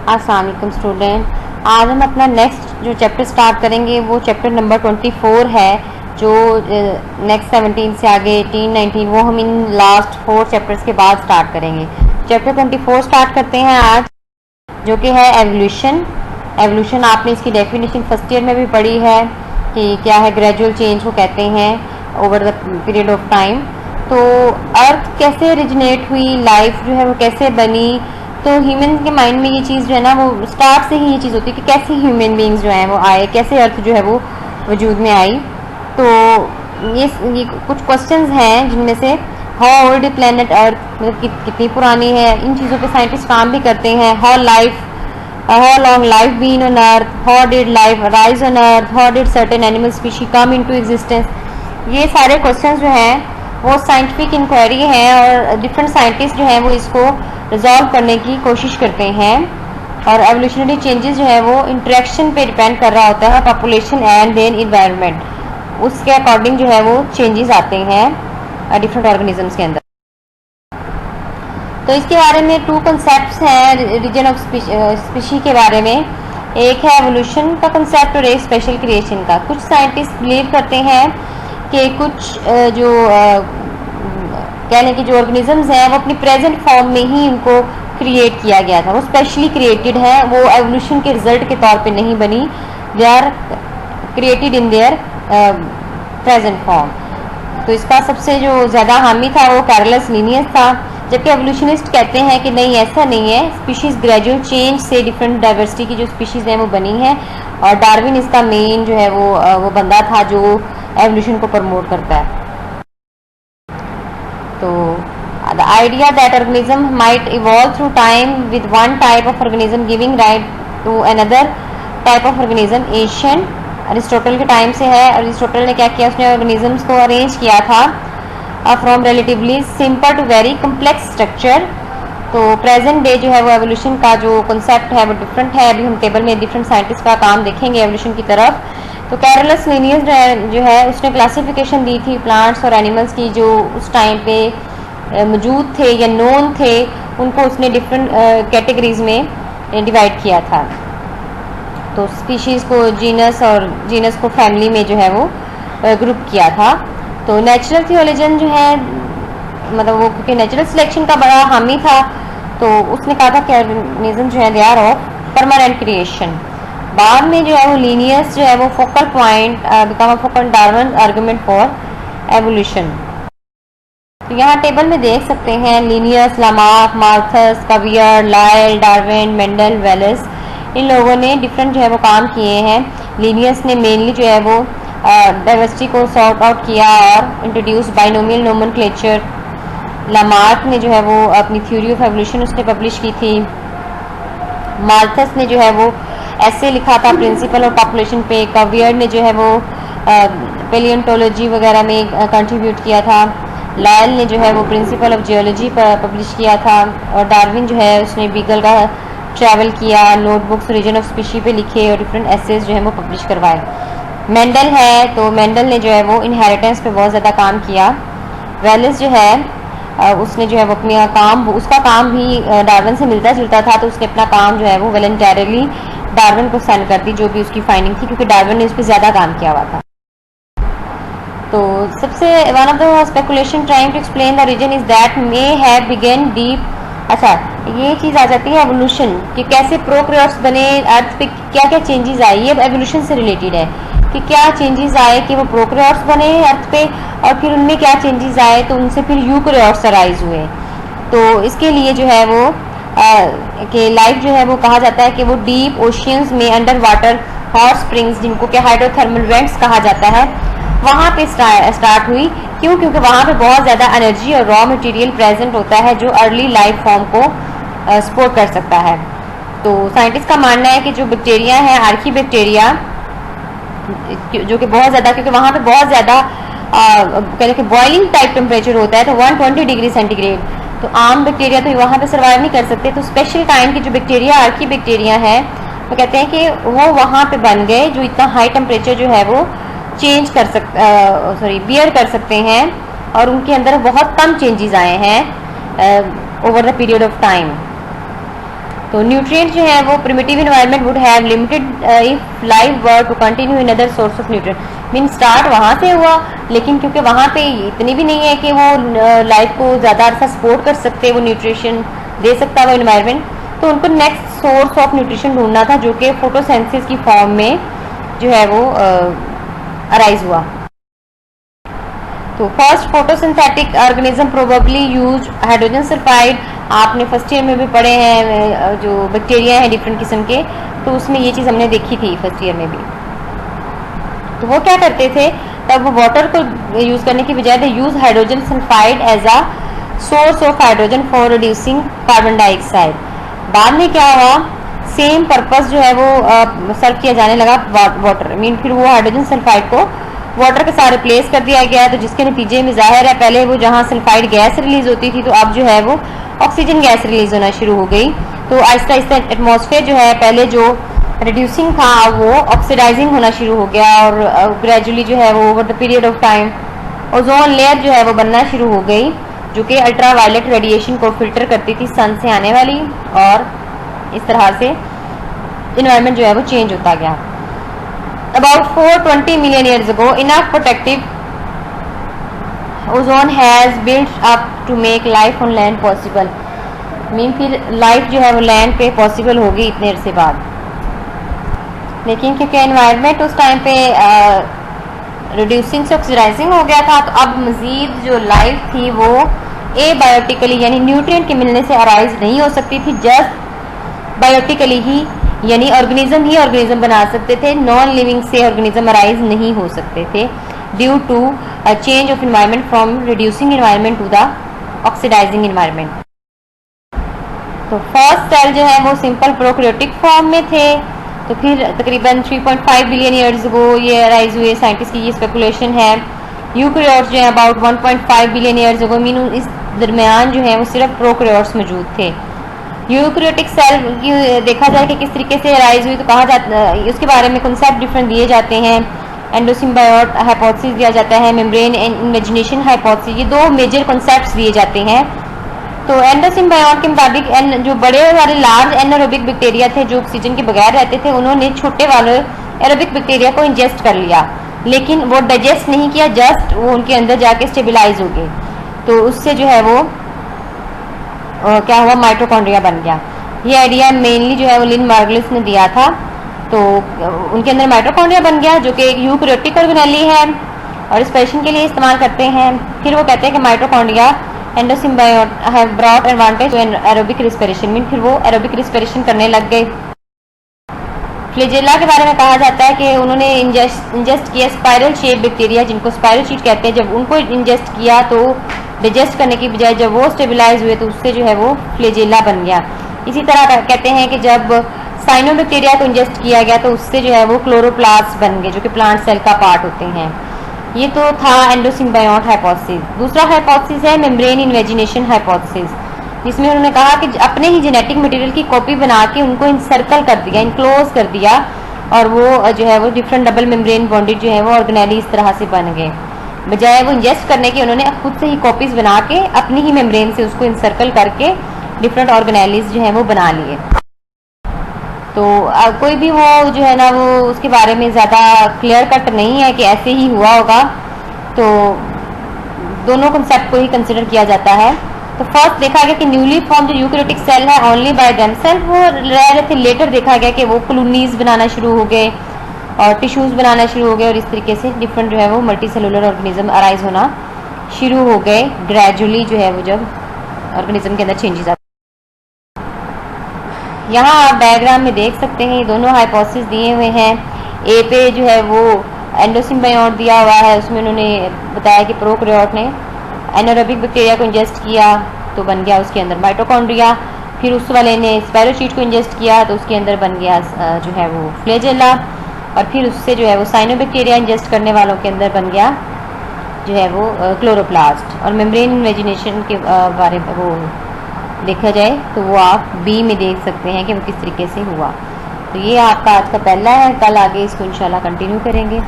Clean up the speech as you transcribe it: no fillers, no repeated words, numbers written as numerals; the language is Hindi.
अस्सलाम वालेकुम स्टूडेंट। आज हम अपना नेक्स्ट जो चैप्टर स्टार्ट करेंगे वो चैप्टर नंबर 24 है, जो नेक्स्ट 17 से आगे 18, 19 वो हम इन लास्ट 4 चैप्टर्स के बाद स्टार्ट करेंगे। चैप्टर 24 स्टार्ट करते हैं आज, जो कि है एवोल्यूशन। एवोल्यूशन आपने इसकी डेफिनेशन फर्स्ट ईयर में भी पढ़ी है कि क्या है, ग्रेजुअल चेंज को कहते हैं over the period of time. तो अर्थ कैसे ओरिजिनेट हुई, लाइफ जो है वो कैसे बनी, तो ह्यूमन के माइंड में ये चीज़ जो है ना वो स्टार्ट से ही ये चीज़ होती है कि कैसे ह्यूमन बीइंग्स जो हैं वो आए, कैसे अर्थ जो है वो वजूद में आई। तो ये कुछ क्वेश्चंस हैं जिनमें से हाउ ओल्ड प्लेनेट अर्थ, मतलब कितनी पुरानी है, इन चीज़ों पे साइंटिस्ट काम भी करते हैं। How long life been on earth, how did life arise on earth, how did certain animal species come into existence. ये सारे क्वेश्चंस जो हैं वो साइंटिफिक इंक्वायरी है और डिफरेंट साइंटिस्ट जो हैं वो इसको रिजॉल्व करने की कोशिश करते हैं। और एवोल्यूशनरी चेंजेस जो है वो इंटरेक्शन पे डिपेंड कर रहा होता है, पॉपुलेशन एंड देन इन्वायरमेंट, उसके अकॉर्डिंग जो है वो चेंजेस आते हैं डिफरेंट ऑर्गेनिजम्स के अंदर। तो इसके बारे में 2 कंसेप्ट्स हैं रीजन ऑफ स्पीशी के बारे में। एक है एवोल्यूशन का कंसेप्ट और एक स्पेशल क्रिएशन का। कुछ साइंटिस्ट बिलीव करते हैं कि कुछ जो कह लें कि जो ऑर्गेनिजम्स हैं वो अपनी प्रेजेंट फॉर्म में ही उनको क्रिएट किया गया था, वो स्पेशली क्रिएटेड है, वो एवोल्यूशन के रिजल्ट के तौर पे नहीं बनी, they are created in their present form. तो इसका सबसे जो ज़्यादा हामी था वो कैरोलस लिनियस था, जबकि एवोल्यूशनिस्ट कहते हैं कि नहीं, ऐसा नहीं है, स्पीशीज़ ग्रेजुअल चेंज से डिफरेंट डाइवर्सिटी की जो स्पीशीज़ हैं वो बनी है। और डार्विन इसका मेन जो है वो बंदा था जो एवोल्यूशन को प्रमोट करता है। तो the idea that organism might evolve through time with one type of organism giving rise to another type of organism ancient Aristotle के टाइम से है। अरिस्टोटल ने क्या किया, उसने ऑर्गेनिजम्स को अरेंज किया था from relatively simple to very complex structure. तो प्रेजेंट डे जो है वो एवोल्यूशन का जो कॉन्सेप्ट है वो डिफरेंट है। अभी हम टेबल में डिफरेंट साइंटिस्ट का काम देखेंगे एवोल्यूशन की तरफ। तो कैरोलस लिनियस जो है उसने क्लासिफिकेशन दी थी प्लांट्स और एनिमल्स की जो उस टाइम पे मौजूद थे या नोन थे, उनको उसने डिफरेंट कैटेगरीज में डिवाइड किया था। तो स्पीशीज़ को जीनस और जीनस को फैमिली में जो है वो ग्रुप किया था। तो नेचुरल थियोलॉजियन जो है, मतलब वो क्योंकि नेचुरल सिलेक्शन का बड़ा हामी था, तो उसने कहा था कि ऑर्गेनिज्म जो है they are of permanent creation. बाद में जो है वो लीनियस जो है वो focal point become a focal Darwin argument for evolution. तो यहाँ टेबल में देख सकते हैं Linnaeus, Lamarck, Malthus, Cuvier, Lyell, Darwin, Mendel, Wallace, इन लोगों ने डिफरेंट जो है वो काम किए हैं। लीनियस ने मेनली जो है वो डाइवर्सिटी को सॉर्ट आउट किया और इंट्रोड्यूस बाइनोमियल नोमेनक्लेचर। लामार्क ने जो है वो अपनी थ्योरी ऑफ एवोल्यूशन उसने पब्लिश की थी। माल्थस ने जो है वो ऐसे लिखा था प्रिंसिपल ऑफ पॉपुलेशन पे। कवियर ने जो है वो पेलियोंटोलॉजी वगैरह में कंट्रीब्यूट किया था। लायल ने जो है वो प्रिंसिपल ऑफ जियोलॉजी पर पब्लिश किया था। और डार्विन जो है उसने बीगल का ट्रैवल किया, नोटबुक्स रीजन ऑफ स्पीशी पे लिखे और डिफरेंट एसेज जो है वो पब्लिश करवाए। मेंडल है, तो मेंडल ने जो है वो इनहेरिटेंस पे बहुत ज़्यादा काम किया। वेलेस जो है उसने जो है वो अपना काम, उसका काम भी डार्विन से मिलता जुलता था, तो उसने अपना काम जो है वो वॉलंटरली डार्विन को सेंड कर दी, जो भी उसकी फाइंडिंग थी, क्योंकि डार्विन ने उस पर ज़्यादा काम किया हुआ था। तो सबसे one of the speculation trying to explain the reason is that may have begun deep. अच्छा, ये चीज़ आ जाती है एवोल्यूशन कि कैसे प्रोकैरियोट्स बने, अर्थ पे क्या क्या चेंजेस आए, ये एवोल्यूशन से रिलेटेड है कि क्या चेंजेस आए कि वो प्रोकैरियोट्स बने अर्थ पे, और फिर उनमें क्या चेंजेस आए तो उनसे फिर यूकैरियोट्स अराइज हुए। तो इसके लिए जो है वो कि लाइफ जो है वो कहा जाता है कि वो डीप ओशियंस में अंडर वाटर हॉट स्प्रिंग्स, जिनको कि हाइड्रोथर्मल वेंट्स कहा जाता है, वहाँ पे स्टार्ट हुई। क्यों? क्योंकि वहाँ पे बहुत ज़्यादा एनर्जी और रॉ मटेरियल प्रेजेंट होता है जो अर्ली लाइफ फॉर्म को सपोर्ट कर सकता है। तो साइंटिस्ट का मानना है कि जो बैक्टीरिया है, आर्की बैक्टीरिया, जो कि बहुत ज़्यादा, क्योंकि वहाँ पे बहुत ज़्यादा कहते हैं कि बॉइलिंग टाइप टेम्परेचर होता है, तो 120 डिग्री सेंटीग्रेड, तो आम बैक्टीरिया तो वहाँ पे सर्वाइव नहीं कर सकते। तो स्पेशल काइंड की जो बैक्टीरिया, आर्की बैक्टीरिया है, वो कहते हैं कि वो वहाँ पे बन गए जो इतना हाई टेम्परेचर जो है वो चेंज कर बियर कर सकते हैं, और उनके अंदर बहुत कम चेंजेस आए हैं over the period of time. तो न्यूट्रिएंट जो है वो primitive environment would have limited if life were to continue in other source of nutrient. Mean start वहाँ से हुआ, लेकिन क्योंकि वहाँ पे इतनी भी नहीं है कि वो लाइफ को ज़्यादा अर्सा सपोर्ट कर सकते, वो न्यूट्रिशन दे सकता वो इन्वायरमेंट, तो उनको नेक्स्ट सोर्स ऑफ न्यूट्रिशन ढूंढना था जो कि फोटोसेंसिस की फॉर्म में जो है वो अराइज हुआ। तो first photosynthetic organism probably use hydrogen sulphide. आपने फर्स्ट ईयर में भी पढ़े हैं, जो बैक्टीरिया हैं डिफरेंट किस्म के, तो उसमें ये चीज़ हमने देखी थी फर्स्ट ईयर में भी। तो वो क्या करते थे, तब वो वाटर को यूज़ करने की बजाय they use hydrogen sulphide as a source of hydrogen for reducing carbon dioxide. बाद में क्या हुआ, सेम पर्पस जो है वो सर्व किया जाने लगा वाटर, मीन फिर वो हाइड्रोजन सल्फाइड को वाटर के साथ रिप्लेस कर दिया गया। तो जिसके नतीजे में जाहिर है पहले वो जहाँ सल्फाइड गैस रिलीज होती थी, तो अब जो है वो ऑक्सीजन गैस रिलीज होना शुरू हो गई। तो आहिस्ता आहिस्ता एटमॉस्फेयर जो है पहले जो रिड्यूसिंग था वो ऑक्सीडाइजिंग होना शुरू हो गया, और ग्रेजुअली जो है वो over the period of time ozone layer जो है वो बनना शुरू हो गई, जो कि अल्ट्रा वायलेट रेडिएशन को फिल्टर करती थी सन से आने वाली, और इस तरह से इन्वायरमेंट जो है वो चेंज होता गया। About 420 million years ago, enough protective ozone has built up to make life on land possible. Mean फिर लाइफ जो है वो लैंड पे पॉसिबल होगी इतने अरसे बाद। लेकिन क्योंकि एनवायरनमेंट उस टाइम पे रिड्यूसिंग से ऑक्सीडाइजिंग हो गया था, तो अब मज़ीद जो लाइफ थी वो एबायोटिकली यानी न्यूट्रिएंट के मिलने से अराइज नहीं हो सकती थी, जस्ट बायोटिकली ही यानी ऑर्गेनिज्म बना सकते थे। नॉन लिविंग से ऑर्गेनिज्म अराइज नहीं हो सकते थे due to change of environment from reducing environment to the oxidizing environment. तो फर्स्ट सेल जो है वो सिंपल प्रोकैरियोटिक फॉर्म में थे, तो फिर तकरीबन 3.5 बिलियन ईयर्स अगो ये अराइज हुए, साइंटिस्ट की ये स्पेकुलेशन है। यूकैरियोट्स जो है about 1.5 billion years ago, mean इस दरमियान जो है वो सिर्फ प्रोकैरियोट्स मौजूद थे। यूकैरियोटिक सेल की देखा जाए कि किस तरीके से राइज हुई, तो कहा जाता है उसके बारे में कॉन्सेप्ट डिफरेंट दिए जाते हैं। एंडोसिम्बायोट हाइपोथेसिस दिया जाता है, मेम्ब्रेन इमेजिनेशन हाइपोथेसिस, ये दो मेजर कॉन्सेप्ट्स दिए जाते हैं। तो एंडोसिम्बायोट के मुताबिक जो बड़े वाले लार्ज एनारोबिक बैक्टीरिया थे जो ऑक्सीजन के बगैर रहते थे, उन्होंने छोटे वाले एरोबिक बैक्टीरिया को इंजेस्ट कर लिया, लेकिन वो डाइजेस्ट नहीं किया, जस्ट वो उनके अंदर जाके स्टेबलाइज हो गए। तो उससे जो है वो क्या हुआ, माइटोकॉन्ड्रिया बन गया। ये आइडिया मेनली जो है वो लिन मार्गलिस ने दिया था। तो उनके अंदर माइटोकॉन्ड्रिया बन गया जो कि एक यूकैरियोटिक ऑर्गेनेली है और रिस्पिरेशन के लिए इस्तेमाल करते हैं। फिर वो कहते हैं कि mitochondria endosymbiont have brought advantage to aerobic respiration, mean फिर वो एरोबिक रिस्पिरेशन करने लग गए। फ्लैजेला के बारे में कहा जाता है कि उन्होंने इंजेस्ट किया स्पाइरल शेप बैक्टीरिया, जिनको स्पाइरल शीट कहते हैं। जब उनको इंजेस्ट किया तो डाइजेस्ट करने की बजाय जब वो स्टेबलाइज हुए तो उससे जो है वो फ्लैजेला बन गया। इसी तरह कहते हैं कि जब साइनोबैक्टीरिया को इंजेस्ट किया गया तो उससे जो है वो क्लोरोप्लास्ट बन गए, जो कि प्लांट सेल का पार्ट होते हैं। ये तो था एंडोसिम्बायोट हाइपोथेसिस। दूसरा हाइपोथेसिस है मेम्ब्रेन इन्वेजिनेशन हाइपोथेसिस, जिसमें उन्होंने कहा कि अपने ही जेनेटिक मटेरियल की कॉपी बना के उनको इनसर्कल कर दिया, इनक्लोज कर दिया, और वो जो है वो डिफरेंट डबल मेम्ब्रेन बॉन्डेड जो है वो ऑर्गेनेली इस तरह से बन गए। बजाय वो इंजेस्ट करने के उन्होंने खुद से ही कॉपीज बना के अपनी ही मेम्ब्रेन से उसको इनसर्कल करके डिफरेंट ऑर्गेनेलीज जो है वो बना लिए। तो कोई भी वो जो है ना वो उसके बारे में ज़्यादा क्लियर कट नहीं है कि ऐसे ही हुआ होगा, तो दोनों कंसेप्ट को ही कंसिडर किया जाता है। तो फर्स्ट देखा गया कि न्यूली फॉर्म जो यूकैरियोटिक सेल है ओनली बाय देमसेल्फ वो रह रहे थे। लेटर देखा गया कि वो कॉलोनीज बनाना शुरू हो गए और टिश्यूज बनाना शुरू हो गए, और इस तरीके से डिफरेंट जो है वो मल्टी सेलुलर ऑर्गेनिज्म अराइज होना शुरू हो गए ग्रेजुअली, जो है वो जब ऑर्गेनिज्म के अंदर चेंजेस आते। यहाँ आप डायग्राम में देख सकते हैं, ये दोनों हाइपोथेसिस दिए हुए हैं। ए पे जो है वो एंडोसिम्बायोट दिया हुआ है, उसमें उन्होंने बताया कि प्रोकैरियोट ने एनारोबिक बैक्टीरिया को इंजेस्ट किया तो बन गया उसके अंदर माइटोकॉन्ड्रिया। फिर उस वाले ने स्पाइरोशीट को इंजेस्ट किया तो उसके अंदर बन गया जो है वो फ्लैजेला, और फिर उससे जो है वो साइनोबैक्टीरिया इंजेस्ट करने वालों के अंदर बन गया जो है वो क्लोरोप्लास्ट। और मेम्ब्रेन इन्वेजिनेशन के बारे में वो देखा जाए तो वो आप बी में देख सकते हैं कि वो किस तरीके से हुआ। तो ये आपका आज का पहला है, कल आगे इसको इंशाल्लाह कंटिन्यू करेंगे।